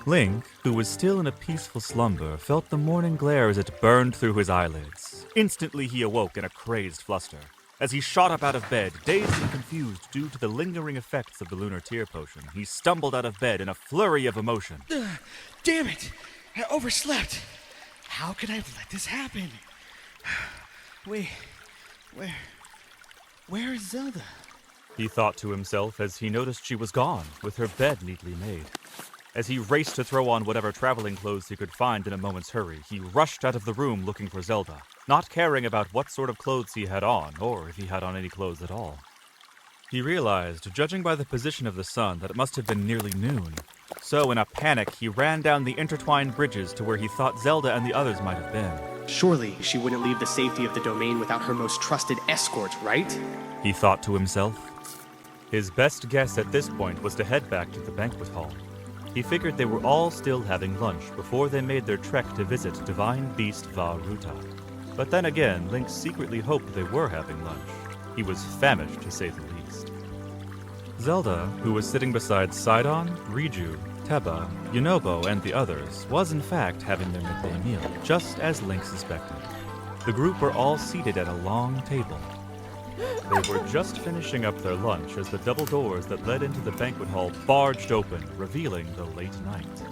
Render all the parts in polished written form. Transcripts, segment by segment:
Link, who was still in a peaceful slumber, felt the morning glare as it burned through his eyelids. Instantly he awoke in a crazed fluster. As he shot up out of bed, dazed and confused due to the lingering effects of the lunar tear potion, he stumbled out of bed in a flurry of emotion. Damn it! I overslept. How could I have let this happen? Wait, where is Zelda? He thought to himself as he noticed she was gone, with her bed neatly made. As he raced to throw on whatever traveling clothes he could find in a moment's hurry, he rushed out of the room looking for Zelda, not caring about what sort of clothes he had on, or if he had on any clothes at all. He realized, judging by the position of the sun, that it must have been nearly noon. So, in a panic, he ran down the intertwined bridges to where he thought Zelda and the others might have been. Surely she wouldn't leave the safety of the domain without her most trusted escort, right? He thought to himself. His best guess at this point was to head back to the banquet hall. He figured they were all still having lunch before they made their trek to visit Divine Beast Va Ruta. But then again, Link secretly hoped they were having lunch. He was famished, to say the least. Zelda, who was sitting beside Sidon, Riju, Teba, Yunobo, and the others, was in fact having their midday meal, just as Link suspected. The group were all seated at a long table. They were just finishing up their lunch as the double doors that led into the banquet hall barged open, revealing the late night.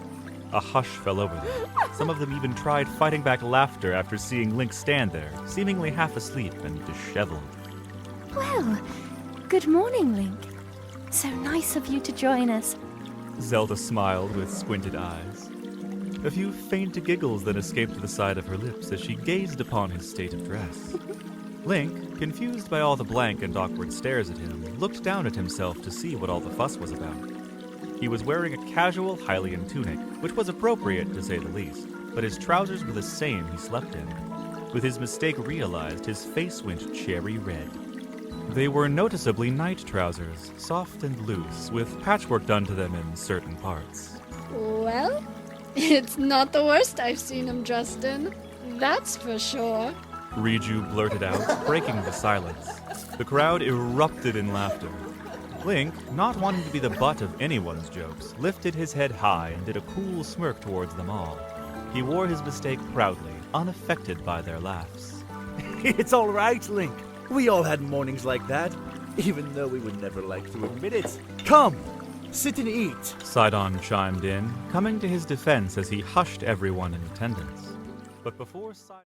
A hush fell over them. Some of them even tried fighting back laughter after seeing Link stand there, seemingly half asleep and disheveled. Well, good morning, Link. So nice of you to join us. Zelda smiled with squinted eyes. A few faint giggles then escaped the side of her lips as she gazed upon his state of dress. Link, confused by all the blank and awkward stares at him, looked down at himself to see what all the fuss was about. He was wearing a casual Hylian tunic, which was appropriate to say the least, but his trousers were the same he slept in. With his mistake realized, his face went cherry red. They were noticeably night trousers, soft and loose, with patchwork done to them in certain parts. Well, it's not the worst I've seen him dressed in. That's for sure. Riju blurted out, breaking the silence. The crowd erupted in laughter. Link, not wanting to be the butt of anyone's jokes, lifted his head high and did a cool smirk towards them all. He wore his mistake proudly, unaffected by their laughs. It's all right, Link. We all had mornings like that, even though we would never like to admit it. Come, sit and eat. Sidon chimed in, coming to his defense as he hushed everyone in attendance. But before Sidon...